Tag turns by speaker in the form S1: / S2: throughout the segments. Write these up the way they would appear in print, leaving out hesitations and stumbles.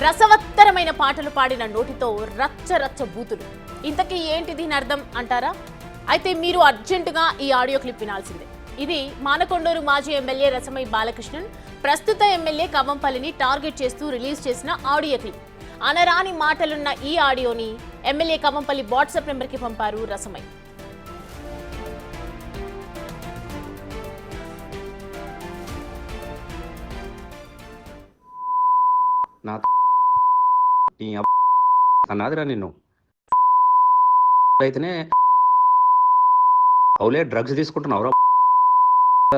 S1: రసవత్తరమైన పాటలు పాడిన నోటితో రచ్చ రచ్చ బూతులు. ఇంతకీ ఏంటి దీని అర్థం అంటారా? అయితే మీరు అర్జెంటుగా ఈ ఆడియో క్లిప్ వినాల్సిందే. ఇది మానకొండూరు మాజీ ఎమ్మెల్యే రసమై బాలకృష్ణన్ ప్రస్తుత ఎమ్మెల్యే కవ్వంపల్లిని టార్గెట్ చేస్తూ రిలీజ్ చేసిన ఆడియో క్లిప్. అనరాని మాటలున్న ఈ ఆడియోని ఎమ్మెల్యే కవ్వంపల్లి వాట్సాప్ నెంబర్కి పంపారు రసమై.
S2: అన్నాదిరా నిన్ను అయితేనే అవులే డ్రగ్స్ తీసుకుంటున్నావురా,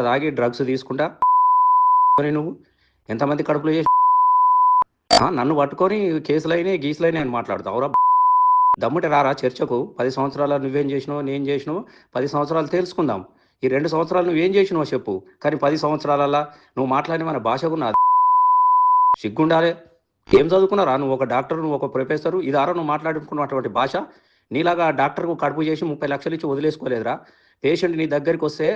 S2: తాగి డ్రగ్స్ తీసుకుంటా నువ్వు ఎంతమంది కడుపులో చేసి నన్ను పట్టుకొని కేసులైనాయి గీసులైనాయి అని మాట్లాడుతావురా. దమ్ముంటే రారా చర్చకు. 10 సంవత్సరాలు నువ్వేం చేసినావు నేను చేసినావు 10 సంవత్సరాలు తెలుసుకుందాం. ఈ 2 సంవత్సరాలు నువ్వేం చేసినావు చెప్పు. కానీ 10 సంవత్సరాలల్లా నువ్వు మాట్లాడిన మన భాషకు సిగ్గుండాలే. ఏం చదువుకున్నారా? నువ్వు ఒక డాక్టర్, నువ్వు ఒక ప్రొఫెసరు, ఇదారా నువ్వు మాట్లాడుకున్నటువంటి భాష? నీలాగా డాక్టర్కు కడుపు చేసి 30 లక్షలు ఇచ్చి వదిలేసుకోలేదురా. పేషెంట్ నీ దగ్గరికి వస్తే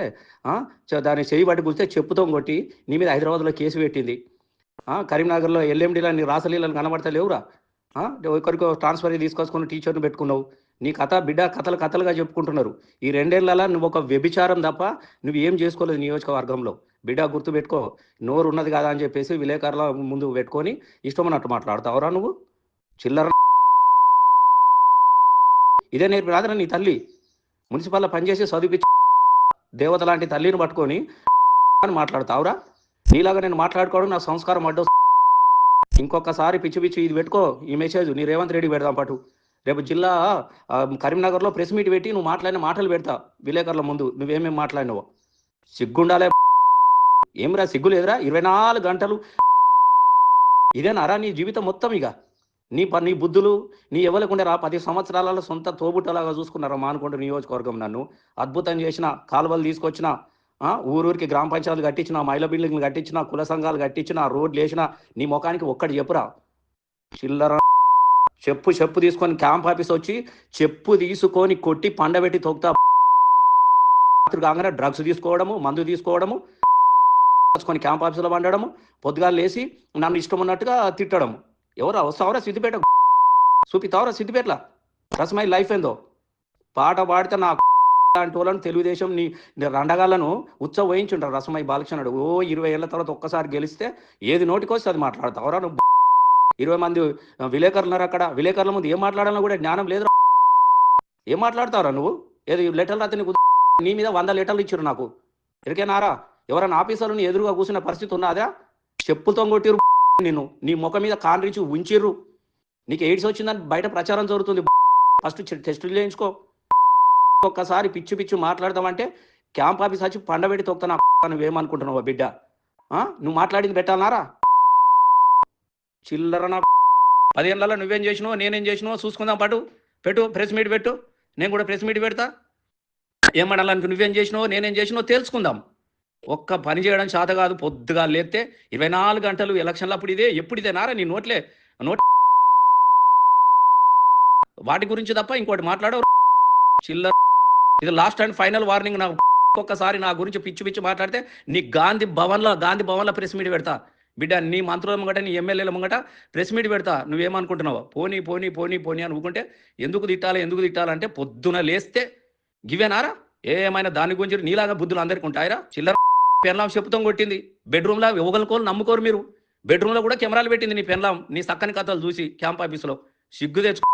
S2: దాన్ని చేయి పట్టి కూర్చే చెప్పుతో కొట్టి నీ మీద హైదరాబాద్లో కేసు పెట్టింది. కరీంనగర్లో ఎల్ఎండిలో నీ రాసలీలను కనబడతా లేవురా. ఒకరికి ట్రాన్స్ఫర్ తీసుకొచ్చుకుని టీచర్ని పెట్టుకున్నావు. నీ కథ బిడ్డ కథలుగా చెప్పుకుంటున్నారు. ఈ 2 ఏళ్ళ నువ్వు ఒక వ్యభిచారం తప్ప నువ్వు ఏం చేసుకోలేదు నియోజకవర్గంలో. బిడ్డ గుర్తుపెట్టుకో. నోరు ఉన్నది కదా అని చెప్పేసి విలేకరుల ముందు పెట్టుకొని ఇష్టమన్నట్టు మాట్లాడతావురా నువ్వు. చిల్లర ఇదే నేర్పి రాదురా నీ తల్లి. మున్సిపల్లో పనిచేసి చదివించి దేవత లాంటి తల్లిని పట్టుకొని అని మాట్లాడతావురా. నీలాగా నేను మాట్లాడుకోవడం నా సంస్కారం అడ్డు. ఇంకొకసారి పిచ్చి ఇది పెట్టుకో. ఈ మెసేజ్ నీ రేవంత్ రెడ్డి పెడదాం పాటు. రేపు జిల్లా కరీంనగర్లో ప్రెస్ మీట్ పెట్టి నువ్వు మాట్లాడిన మాటలు పెడతా విలేకరుల ముందు. నువ్వేమేమి మాట్లాడినావో సిగ్గుండాలే. ఏమిరా సిగ్గు లేదురా? 24 గంటలు ఇదేనారా నీ జీవితం మొత్తం? ఇక నీ బుద్ధులు నీ ఎవరికుండేరా? 10 సంవత్సరాలలో సొంత తోబుట్టలాగా చూసుకున్నారా మానకొండ నియోజకవర్గం. నన్ను అద్భుతం చేసిన, కాలువలు తీసుకొచ్చిన, ఊరూరికి గ్రామ పంచాయతీలు కట్టించిన, మహిళా బిల్డింగ్లు కట్టించిన, కుల సంఘాలు కట్టించిన, రోడ్లు వేసిన. నీ ముఖానికి ఒక్కటి చెప్పురా. చిల్లర చెప్పు తీసుకొని క్యాంప్ ఆఫీస్ వచ్చి చెప్పు తీసుకొని కొట్టి పండబెట్టి తొక్తా. కాగానే డ్రగ్స్ తీసుకోవడము, మందు తీసుకోవడము, కొని క్యాంప్ ఆఫీసులో వండడము, పొద్దుగాలు లేసి నన్ను ఇష్టం ఉన్నట్టుగా తిట్టడము. ఎవరా వస్తావరా సిద్దిపేట? చూపితావరా సిద్దిపేటలా రసమై లైఫ్ ఏందో? పాట పాడితే నా లాంటి వాళ్ళను తెలుగుదేశం నీ రండగాళ్ళను ఉత్సవ వహించుంటారు. రసమై బాలకృష్ణుడు 20 ఏళ్ల తర్వాత ఒక్కసారి గెలిస్తే ఏది నోటికొస్తే అది మాట్లాడతావరా నువ్వు. 20 మంది విలేకరులు ఉన్నారు అక్కడ. విలేకరుల ముందు ఏం మాట్లాడాలో కూడా జ్ఞానం లేదు. ఏం మాట్లాడతావురా నువ్వు? ఏది లెటర్లు అయితే నీ మీద 100 లెటర్లు ఇచ్చారు నాకు. ఎరికేనారా? ఎవరైనా ఆఫీసర్లను ఎదురుగా కూర్చున్న పరిస్థితి ఉన్నదా? చెప్పులతో కొట్టిరు నిన్ను. నీ ముఖం మీద కాండ్రించి ఉంచిర్రు. నీకు ఎయిడ్స్ వచ్చిందని బయట ప్రచారం జరుగుతుంది. ఫస్ట్ టెస్టులు చేయించుకో. ఒక్కసారి పిచ్చి మాట్లాడతామంటే క్యాంప్ ఆఫీస్ వచ్చి పండబెట్టి తొక్తా. నువ్వేమనుకుంటున్నావు బిడ్డ? నువ్వు మాట్లాడింది పెట్టాలన్నారా? చిల్లర నా 10 ఏళ్ళలో నువ్వేం చేసినావు నేనేం చేసినావు చూసుకుందాం. పెట్టు ప్రెస్ మీట్ పెట్టు. నేను కూడా ప్రెస్ మీట్ పెడతా. ఏమనాలనుకు నువ్వేం చేసినావు నేనేం చేసినావు తెలుసుకుందాం. ఒక్క పని చేయడం చేత కాదు. పొద్దుగా లేస్తే 24 గంటలు ఎలక్షన్లు అప్పుడు ఎప్పుడు ఇదేనారా నీ నోట్ వాటి గురించి తప్ప ఇంకోటి మాట్లాడవు. చిల్లర. ఇది లాస్ట్ అండ్ ఫైనల్ వార్నింగ్. నాకు ఒక్కసారి నా గురించి పిచ్చి మాట్లాడితే నీ గాంధీ భవన్లో ప్రెస్ మీట్ పెడతా బిడ్డ. నీ మంత్రుల ముంగట నీ ఎమ్మెల్యేల ముంగట ప్రెస్ మీట్ పెడతా. నువ్వేమనుకుంటున్నావు? పోనీ అని ఊకుంటే ఎందుకు తిట్టాలంటే పొద్దున లేస్తే గివేనారా? ఏమైనా దాని గురించి నీలాగా బుద్ధులు అందరికీ ఉంటాయిరా? చిల్లర పెన్లాం చెప్పుతాం కొట్టింది. బెడ్రూమ్లో ఒకరికోలు నమ్ముకోరు మీరు. బెడ్రూమ్లో కూడా కెమెరాలు పెట్టింది నీ పెన్లాం. నీ చక్కని కథలు చూసి క్యాంప్ ఆఫీసులో సిగ్గు తెచ్చుకో.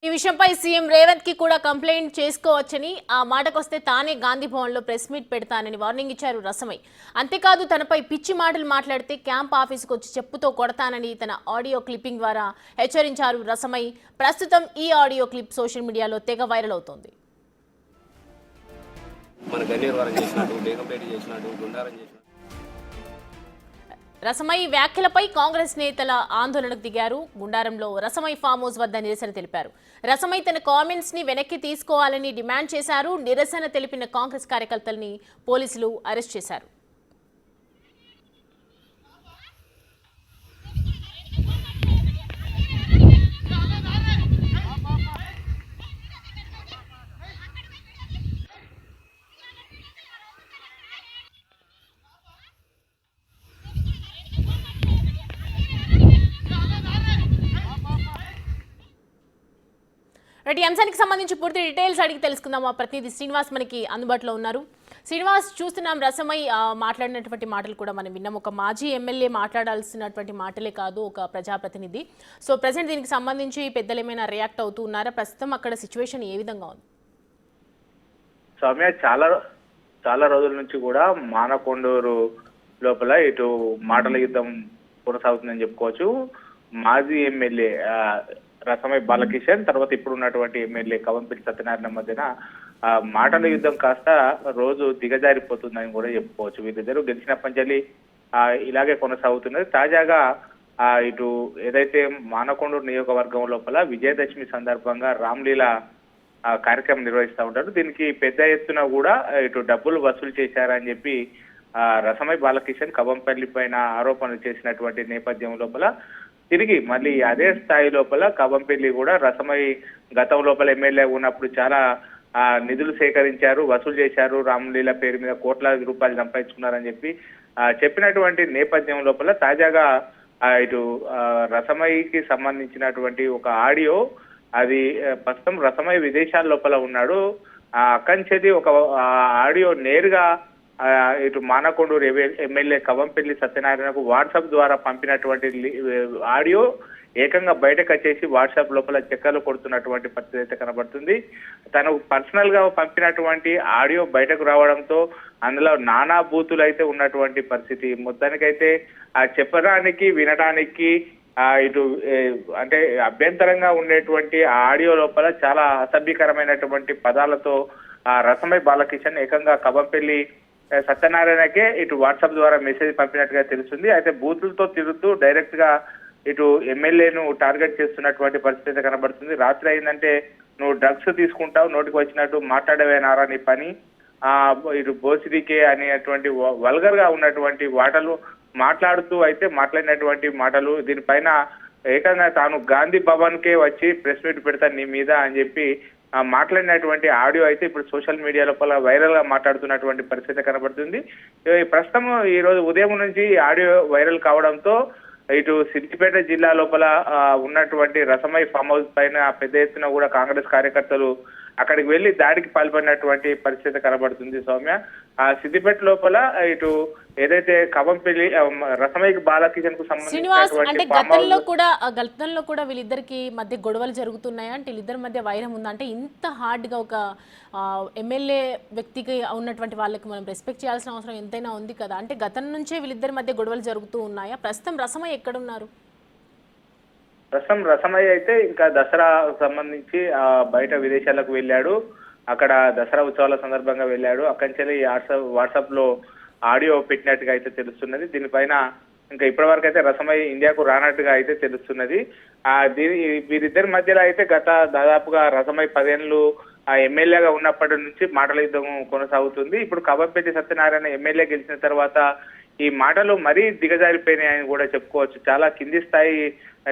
S1: ఈ విషయంపై సీఎం రేవంత్ కి కూడా కంప్లైంట్ చేసుకోవచ్చని, ఆ మాటకొస్తే తానే గాంధీ భవన్ లో ప్రెస్ మీట్ పెడతానని వార్నింగ్ ఇచ్చారు రసమై. అంతేకాదు తనపై పిచ్చి మాటలు మాట్లాడితే క్యాంప్ ఆఫీసుకు వచ్చి చెప్పుతో కొడతానని తన ఆడియో క్లిప్పింగ్ ద్వారా హెచ్చరించారు రసమై. ప్రస్తుతం ఈ ఆడియో క్లిప్ సోషల్ మీడియాలో తెగ వైరల్ అవుతోంది. రసమై వ్యాఖ్యలపై కాంగ్రెస్ నేతల ఆందోళనకు దిగారు. గుండారంలో రసమై ఫామ్ హౌస్ వద్ద నిరసన తెలిపారు. రసమై తన కామెంట్స్ ని వెనక్కి తీసుకోవాలని డిమాండ్ చేశారు. నిరసన తెలిపిన కాంగ్రెస్ కార్యకర్తల్ని పోలీసులు అరెస్ట్ చేశారు. రైట్, ఈ అంశానికి సంబంధించి పూర్తి డీటెయిల్స్ అడిగి తెలుసుకుందాం. మా ప్రతినిధి శ్రీనివాస్ మనకి అందుబాటులో ఉన్నారు. శ్రీనివాస్, చూస్తున్నాం రసమై మాట్లాడినటువంటి మాటలు కూడా మనం విన్నాం. ఒక మాజీ ఎమ్మెల్యే మాట్లాడాల్సినటువంటి మాటలే కాదు, ఒక ప్రజాప్రతినిధి. సో ప్రజెంట్ దీనికి సంబంధించి పెద్దలు ఏమైనా రియాక్ట్ అవుతూ ఉన్నారా? ప్రస్తుతం అక్కడ సిచ్యువేషన్ ఏ విధంగా ఉంది?
S3: సౌమ్య, చాలా రోజుల నుంచి కూడా మానకొండూరు లోపల ఇటు మాటల యుద్ధం కొనసాగుతుందని చెప్పుకోవచ్చు. మాజీ ఎమ్మెల్యే రసమై బాలకిషన్, తర్వాత ఇప్పుడు ఉన్నటువంటి ఎమ్మెల్యే కవంపల్లి సత్యనారాయణ మధ్యన మాటల యుద్ధం కాస్త రోజు దిగజారిపోతుందని కూడా చెప్పుకోవచ్చు. వీరిద్దరు గెలిచినప్పటి నుంచి ఇలాగే కొనసాగుతున్నది. తాజాగా ఇటు ఏదైతే మానకొండూరు నియోజకవర్గం లోపల విజయదశమి సందర్భంగా రామ్లీలా కార్యక్రమం నిర్వహిస్తూ ఉంటారు. దీనికి పెద్ద ఎత్తున కూడా ఇటు డబ్బులు వసూలు చేశారని చెప్పి రసమై బాలకిషన్ కవంపల్లి పైన ఆరోపణలు చేసినటువంటి నేపథ్యం లోపల తిరిగి మళ్ళీ అదే స్థాయి లోపల కవంపల్లి కూడా రసమై గతం లోపల ఎమ్మెల్యే ఉన్నప్పుడు చాలా నిధులు సేకరించారు, వసూలు చేశారు, రామ్లీలా పేరు మీద కోట్లాది రూపాయలు సంపాదించుకున్నారని చెప్పి చెప్పినటువంటి నేపథ్యం లోపల తాజాగా ఇటు రసమైకి సంబంధించినటువంటి ఒక ఆడియో, అది ప్రస్తుతం రసమై విదేశాల లోపల ఉన్నాడు. అక్కంచెది ఒక ఆడియో నేరుగా ఇటు మానకొండూరు ఎమ్మెల్యే కవంపల్లి సత్యనారాయణకు వాట్సాప్ ద్వారా పంపినటువంటి ఆడియో ఏకంగా బయటకు వచ్చేసి వాట్సాప్ లోపల చక్కర్లు కొడుతున్నటువంటి పరిస్థితి అయితే కనబడుతుంది. తను పర్సనల్ గా పంపినటువంటి ఆడియో బయటకు రావడంతో అందులో నానా బూతులు అయితే ఉన్నటువంటి పరిస్థితి. మొత్తానికైతే చెప్పడానికి వినడానికి ఇటు అంటే అభ్యంతరంగా ఉండేటువంటి ఆడియో లోపల చాలా అసభ్యకరమైనటువంటి పదాలతో రసమై బాలకిషన్ ఏకంగా కవంపల్లి సత్యనారాయణకే ఇటు వాట్సాప్ ద్వారా మెసేజ్ పంపినట్టుగా తెలుస్తుంది. అయితే బూతులతో తిరుగుతూ డైరెక్ట్ గా ఇటు ఎమ్మెల్యేను టార్గెట్ చేస్తున్నటువంటి పరిస్థితి కనబడుతుంది. రాత్రి అయిందంటే నువ్వు డ్రగ్స్ తీసుకుంటావు, నోటికి వచ్చినట్టు మాట్లాడవేనారా నీ పని, ఇటు బోసిడికే అనేటువంటి వల్గర్ గా ఉన్నటువంటి మాటలు మాట్లాడుతూ అయితే మాట్లాడినటువంటి మాటలు. దీనిపైన ఏకంగా తాను గాంధీ భవన్ కే వచ్చి ప్రెస్ మీట్ పెడతాను నీ మీద అని చెప్పి మాట్లాడినటువంటి ఆడియో అయితే ఇప్పుడు సోషల్ మీడియా లోపల వైరల్ గా మాట్లాడుతున్నటువంటి పరిస్థితి కనబడుతుంది. ప్రస్తుతం ఈ రోజు ఉదయం నుంచి ఆడియో వైరల్ కావడంతో ఇటు సిద్దిపేట జిల్లా లోపల ఉన్నటువంటి రసమై ఫామ్ హౌస్ పైన పెద్ద ఎత్తున కూడా కాంగ్రెస్ కార్యకర్తలు అక్కడికి వెళ్లి దాడికి పాల్పడినటువంటి పరిస్థితి కనబడుతుంది. సౌమ్య, సిద్దిపేట లోపల ఇటు ఏదైతే కవంపల్లి రసమైకి బాలకిషన్ కు
S1: సంబంధించి గతంలో కూడా వీళ్ళిద్దరికి మధ్య గొడవలు జరుగుతున్నాయా? అంటే వీళ్ళిద్దరి మధ్య వైరం ఉందా? అంటే ఇంత హార్డ్ గా ఒక ఎమ్మెల్యే వ్యక్తికి ఉన్నటువంటి వాళ్ళకి మనం రెస్పెక్ట్ చేయాల్సిన అవసరం ఎంతైనా ఉంది కదా. అంటే గతం నుంచే వీళ్ళిద్దరి మధ్య గొడవలు జరుగుతూ ఉన్నాయా? ప్రస్తుతం రసమై ఎక్కడున్నారు?
S3: ప్రస్తుతం రసమయ్య అయితే ఇంకా దసరా సంబంధించి బయట విదేశాలకు వెళ్ళాడు. అక్కడ దసరా ఉత్సవాల సందర్భంగా వెళ్ళాడు. అక్కడి వాట్సాప్ లో ఆడియో పెట్టినట్టుగా అయితే తెలుస్తున్నది. దీనిపైన ఇంకా ఇప్పటి వరకు అయితే రసమయ్య ఇండియాకు రానట్టుగా అయితే తెలుస్తున్నది. వీరిద్దరి మధ్యలో అయితే గత దాదాపుగా రసమయ్య 10 ఏళ్ళు ఎమ్మెల్యేగా ఉన్నప్పటి నుంచి మాటల యుద్ధం కొనసాగుతుంది. ఇప్పుడు కవంపల్లి సత్యనారాయణ ఎమ్మెల్యే గెలిచిన తర్వాత ఈ మాటలు మరీ దిగజారిపోయినాయని కూడా చెప్పుకోవచ్చు. చాలా కింది స్థాయి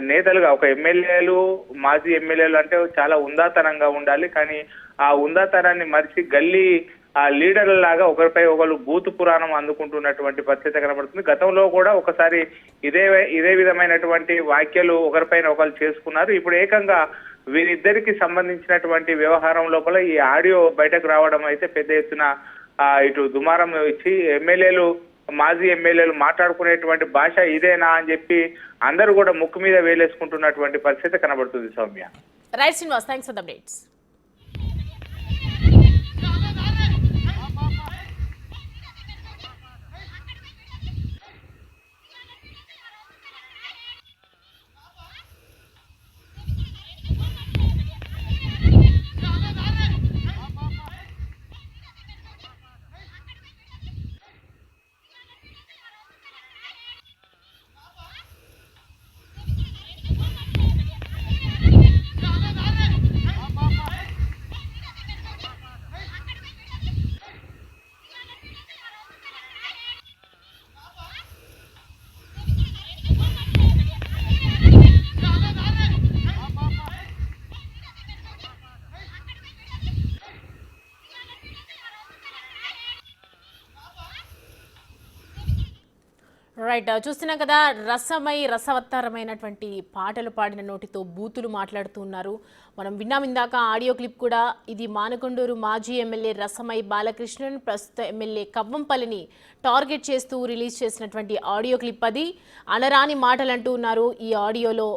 S3: నేతలుగా ఒక ఎమ్మెల్యేలు, మాజీ ఎమ్మెల్యేలు అంటే చాలా ఉందాతనంగా ఉండాలి. కానీ ఆ ఉందాతనాన్ని మరిచి గల్లీ లీడర్ల లాగా ఒకరిపై ఒకరు బూతు పురాణం అందుకుంటున్నటువంటి పరిస్థితి కనబడుతుంది. గతంలో కూడా ఒకసారి ఇదే విధమైనటువంటి వ్యాఖ్యలు ఒకరిపైన ఒకరు చేసుకున్నారు. ఇప్పుడు ఏకంగా వీరిద్దరికి సంబంధించినటువంటి వ్యవహారం లోపల ఈ ఆడియో బయటకు రావడం అయితే పెద్ద ఎత్తున ఇటు దుమారం ఇచ్చి మాజీ ఎమ్మెల్యేలు మాట్లాడుకునేటువంటి భాష ఇదేనా అని చెప్పి అందరూ కూడా ముక్కు మీద వేలేసుకుంటున్నటువంటి పరిస్థితి కనబడుతుంది. Soumya,
S1: right Srinivas, thanks for the updates. Right చూస్తున్నాం కదా రసవత్తరమైనటువంటి పాటలు పాడిన నోటితో బూతులు మాట్లాడుతున్నారు. మనం విన్నాం ఇందాక ఆడియో క్లిప్ కూడా. ఇది మానకొండూరు మాజీ ఎమ్మెల్యే రసమై బాలకృష్ణన్ ప్రస్తుత ఎమ్మెల్యే కవ్వంపల్లిని టార్గెట్ చేస్తూ రిలీజ్ చేసినటువంటి ఆడియో క్లిప్. అది అనరాని మాటలు అంటూ ఉన్నారు. ఈ ఆడియోలో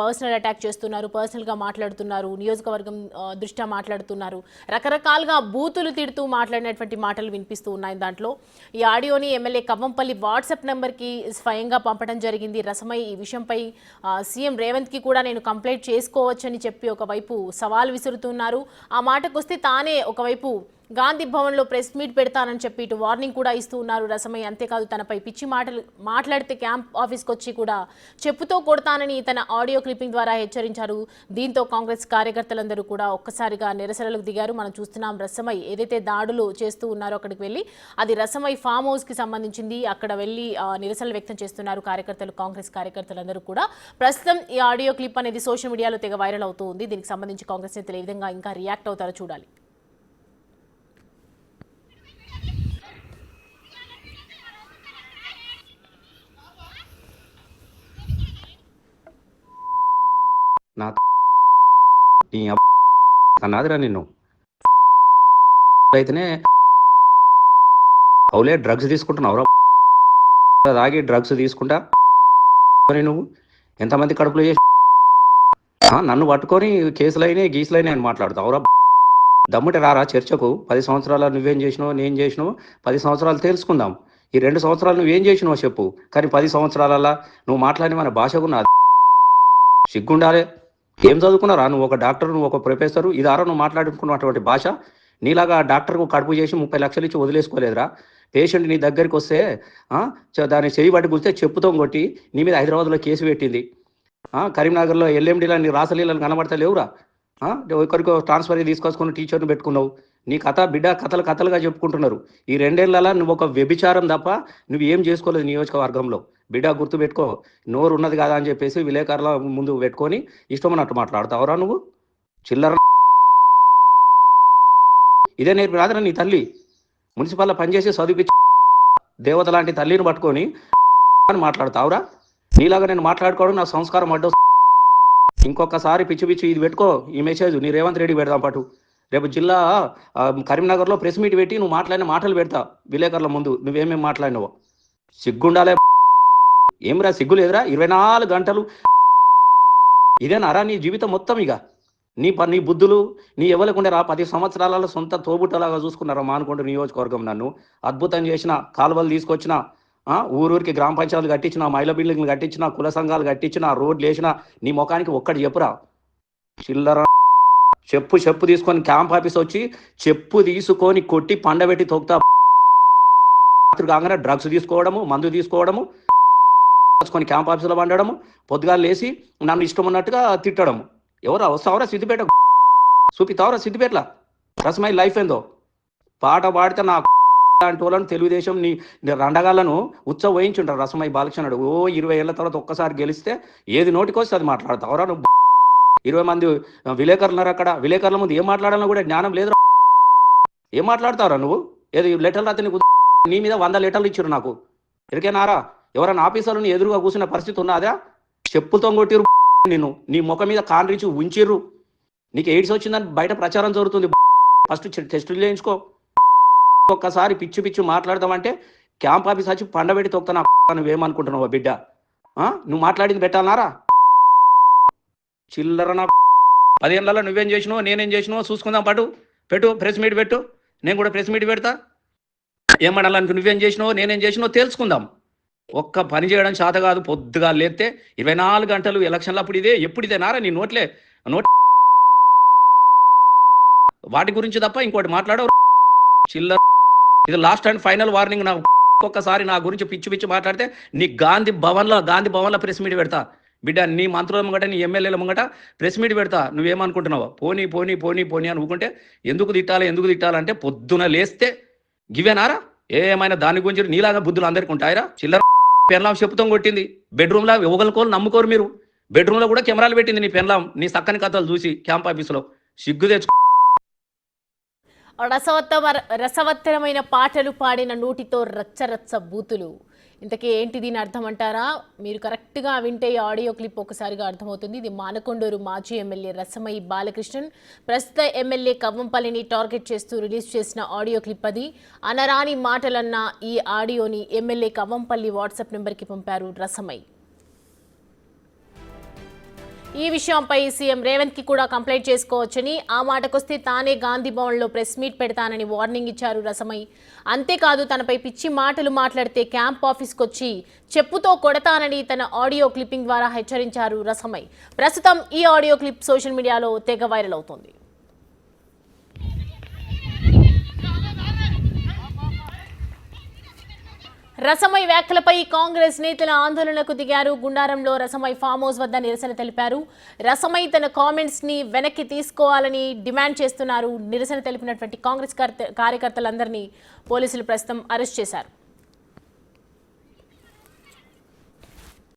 S1: పర్సనల్ అటాక్ చేస్తున్నారు, పర్సనల్గా మాట్లాడుతున్నారు, నియోజకవర్గం దృష్ట్యా మాట్లాడుతున్నారు, రకరకాలుగా బూతులు తిడుతూ మాట్లాడినటువంటి మాటలు వినిపిస్తూ ఉన్నాయి. దాంట్లో ఈ ఆడియోని ఎమ్మెల్యే కవ్వంపల్లి వాట్సాప్ నెంబర్కి స్వయంగా పంపడం జరిగింది. రసమై ఈ విషయంపై సీఎం రేవంత్కి కూడా నేను కంప్లైంట్ చేసుకోవచ్చని చెప్పి ఒకవైపు సవాల్ విసురుతున్నారు. ఆ మాటకు వస్తే తానే ఒకవైపు గాంధీ భవన్లో ప్రెస్ మీట్ పెడతానని చెప్పి ఇటు వార్నింగ్ కూడా ఇస్తూ ఉన్నారు రసమై. అంతేకాదు తనపై పిచ్చి మాటలు మాట్లాడితే క్యాంప్ ఆఫీస్కి వచ్చి కూడా చెప్పుతో కొడతానని తన ఆడియో క్లిప్పింగ్ ద్వారా హెచ్చరించారు. దీంతో కాంగ్రెస్ కార్యకర్తలందరూ కూడా ఒక్కసారిగా నిరసనలకు దిగారు. మనం చూస్తున్నాం రసమై ఏదైతే దాడులు చేస్తూ ఉన్నారో అక్కడికి వెళ్ళి, అది రసమై ఫామ్ హౌస్కి సంబంధించింది. అక్కడ వెళ్ళి నిరసనలు వ్యక్తం చేస్తున్నారు కార్యకర్తలు, కాంగ్రెస్ కార్యకర్తలందరూ కూడా. ప్రస్తుతం ఈ ఆడియో క్లిప్ అనేది సోషల్ మీడియాలో తెగ వైరల్ అవుతూ ఉంది. దీనికి సంబంధించి కాంగ్రెస్ నేతలు ఏ విధంగా ఇంకా రియాక్ట్ అవుతారో చూడాలి.
S2: నా నీ అన్నాదిరా నిన్ను అయితేనే అవులే డ్రగ్స్ తీసుకుంటున్నావురా తాగి డ్రగ్స్ తీసుకుంటా నువ్వు ఎంతమంది కడుపులో చేసి నన్ను పట్టుకొని కేసులైనా గీసులైనా అని మాట్లాడుతావురా. దమ్ముటి రారా చర్చకు. 10 సంవత్సరాలు నువ్వేం చేసినావు, నేను చేసినావు, 10 సంవత్సరాలు తెలుసుకుందాం. ఈ 2 సంవత్సరాలు నువ్వేం చేసినావు చెప్పు. కానీ 10 సంవత్సరాలలా నువ్వు మాట్లాడి మన భాషకు నా సిగ్గుండాలే. ఏం చదువుకున్నారా నువ్వు? ఒక డాక్టర్, నువ్వు ఒక ప్రొఫెసరు. ఇదారా నువ్వు మాట్లాడుకున్నటువంటి భాష? నీలాగా డాక్టర్కు కడుపు చేసి 30 లక్షలు ఇచ్చి వదిలేసుకోలేదురా. పేషెంట్ నీ దగ్గరికి వస్తే దాన్ని చేయి పట్టి కూర్చే చెప్పుతో కొట్టి నీ మీద హైదరాబాద్లో కేసు పెట్టింది. కరీంనగర్లో ఎల్ఎండిలో నీ రాసలీలను కనబడతలేవురా. ఒకరికి ట్రాన్స్ఫర్ తీసుకొచ్చుకుని టీచర్ని పెట్టుకున్నావు. నీ కథ బిడ్డ కథలుగా చెప్పుకుంటున్నారు. ఈ 2 ఏళ్ళలా నువ్వు ఒక వ్యభిచారం తప్ప నువ్వు ఏం చేసుకోలేదు నియోజకవర్గంలో. బిడ్డ గుర్తు పెట్టుకో. నోరు ఉన్నది కదా అని చెప్పేసి విలేకరుల ముందు పెట్టుకొని ఇష్టమన్నట్టు మాట్లాడతావురా నువ్వు. చిల్లర ఇదే నేర్పి రాదురా నీ తల్లి. మున్సిపల్లో పనిచేసి చదివించి దేవత లాంటి తల్లిని పట్టుకొని అని మాట్లాడతావురా. నీలాగా నేను మాట్లాడుకోవడం నా సంస్కారం అడ్డు. ఇంకొకసారి పిచ్చి ఇది పెట్టుకో. ఈ మెసేజ్ నీ రేవంత్ రెడ్డి పెడదాం పాటు. రేపు జిల్లా కరీంనగర్లో ప్రెస్ మీట్ పెట్టి నువ్వు మాట్లాడిన మాటలు పెడతా విలేకరుల ముందు. నువ్వేమేమి మాట్లాడినావో సిగ్గుండాలే. ఏమిరా సిగ్గు లేదురా? 24 గంటలు ఇదేనారా నీ జీవితం మొత్తం? ఇక నీ బుద్ధులు నీ ఎవరికుండేరా? 10 సంవత్సరాలలో సొంత తోబుట్టలాగా చూసుకున్నారా మానుకొండ నియోజకవర్గం. నన్ను అద్భుతం చేసిన, కాలువలు తీసుకొచ్చిన, ఊరూరికి గ్రామ పంచాయతీలు కట్టించిన, మహిళా బిల్డింగ్లు కట్టించిన, కుల సంఘాలు కట్టించిన, రోడ్లు వేసిన. నీ ముఖానికి ఒక్కటి చెప్పురా. చిల్లర చెప్పు తీసుకొని క్యాంప్ ఆఫీస్ వచ్చి చెప్పు తీసుకొని కొట్టి పండబెట్టి తొక్తా. కాగానే డ్రగ్స్ తీసుకోవడము, మందు తీసుకోవడము, కొని క్యాంప్ ఆఫీసులో వండడము, పొద్దుగాలు లేసి నన్ను ఇష్టం ఉన్నట్టుగా తిట్టడము. ఎవరా వస్తావరా సిద్దిపేట చూపిస్తావరా సిద్దిపేటలా రసమై లైఫ్ ఏందో. పాట పాడితే నా లాంటి వాళ్ళను తెలుగుదేశం నీ రండగాళ్ళను వహించుంటారు. రసమై బాలకృష్ణుడు 20 ఏళ్ల తర్వాత ఒక్కసారి గెలిస్తే ఏది నోటికొస్తే అది మాట్లాడతావరా నువ్వు. 20 మంది విలేకరులున్నారు అక్కడ. విలేకరుల ముందు ఏం మాట్లాడాలన్నా కూడా జ్ఞానం లేదు. ఏం మాట్లాడతావురా నువ్వు? ఏది లెటర్లు రాతే నీకు నీ మీద 100 లెటర్లు ఇచ్చారు నాకు. ఎరికేనారా? ఎవరైనా ఆఫీసర్లను ఎదురుగా కూర్చున్న పరిస్థితి ఉన్నదా? చెప్పులతో కొట్టిరు నిన్ను. నీ ముఖం మీద కాండ్రించి ఉంచిర్రు. నీకు ఎయిడ్స్ వచ్చిందని బయట ప్రచారం జరుగుతుంది. ఫస్ట్ టెస్టులు చేయించుకో. ఒక్కసారి పిచ్చి మాట్లాడతామంటే క్యాంప్ ఆఫీస్ వచ్చి పండబెట్టి తొక్తా. నువ్వేమనుకుంటున్నావు బిడ్డ? నువ్వు మాట్లాడింది పెట్టాలన్నారా? చిల్లర నా 10 ఏళ్ళలో నువ్వేం చేసినావు, నేనేం చేసినావు చూసుకుందాం. పెట్టు ప్రెస్ మీట్ పెట్టు. నేను కూడా ప్రెస్ మీట్ పెడతా. ఏమనాలని నువ్వేం చేసినావు, నేనేం చేసినావు తెలుసుకుందాం. ఒక్క పని చేయడం చేత కాదు. పొద్దుగా లేస్తే 24 గంటలు ఎలక్షన్లు అప్పుడు ఎప్పుడు ఇదేనారా నీ నోట్ వాటి గురించి తప్ప ఇంకోటి మాట్లాడవు. చిల్లర. ఇది లాస్ట్ అండ్ ఫైనల్ వార్నింగ్. నాకు ఒక్కసారి నా గురించి పిచ్చి మాట్లాడితే నీ గాంధీ భవన్లో ప్రెస్ మీట్ పెడతా బిడ్డ. నీ మంత్రుల ముంగట, నీ ఎమ్మెల్యేల ముంగట ప్రెస్ మీట్ పెడతా. నువ్వేమనుకుంటున్నావు? పోనీ అని ఊకుంటే ఎందుకు తిట్టాలంటే పొద్దున లేస్తే గివేనారా? ఏమైనా దాని గురించి నీలాగా బుద్ధులు అందరికీ ఉంటాయిరా? చిల్లర పెన్లాం చెప్పుతాం కొట్టింది. బెడ్రూమ్లో ఒకరికోరు నమ్ముకోరు మీరు. బెడ్రూమ్లో కూడా కెమెరాలు పెట్టింది నీ పెన్లాం. నీ చక్కని కథలు చూసి క్యాంప్ ఆఫీసులో సిగ్గు తెచ్చుకో.
S1: రసవత్తరమైన పాటలు పాడిన నోటితో రచ్చ బూతులు. ఇంతకీ ఏంటి దీని అర్థం అంటారా? మీరు కరెక్ట్గా వింటే ఈ ఆడియో క్లిప్ ఒకసారిగా అర్థమవుతుంది. ఇది మానకొండూరు మాజీ ఎమ్మెల్యే రసమయి బాలకృష్ణన్ ప్రస్తుత ఎమ్మెల్యే కవ్వంపల్లిని టార్గెట్ చేస్తూ రిలీజ్ చేసిన ఆడియో క్లిప్ అది. అనరాని మాటలన్న ఈ ఆడియోని ఎమ్మెల్యే కవ్వంపల్లి వాట్సాప్ నెంబర్కి పంపారు రసమయి. ఈ విషయంపై సీఎం రేవంత్ కి కూడా కంప్లైంట్ చేసుకోవచ్చని, ఆ మాటకొస్తే తానే గాంధీ భవన్లో ప్రెస్ మీట్ పెడతానని వార్నింగ్ ఇచ్చారు రసమయి. అంతేకాదు తనపై పిచ్చి మాటలు మాట్లాడితే క్యాంప్ ఆఫీస్కి వచ్చి చెప్పుతో కొడతానని తన ఆడియో క్లిప్పింగ్ ద్వారా హెచ్చరించారు రసమయి. ప్రస్తుతం ఈ ఆడియో క్లిప్ సోషల్ మీడియాలో తెగ వైరల్ అవుతోంది. రసమయి వ్యాఖ్యలపై కాంగ్రెస్ నేతల ఆందోళనకు దిగారు. గుండారంలో రసమయి ఫామ్ హౌస్ వద్ద నిరసన తెలిపారు. రసమయి తన కామెంట్స్ ని వెనక్కి తీసుకోవాలని డిమాండ్ చేస్తున్నారు. నిరసన తెలిపినటువంటి కాంగ్రెస్ కార్యకర్తలందరినీ పోలీసులు ప్రస్తుతం అరెస్ట్ చేశారు.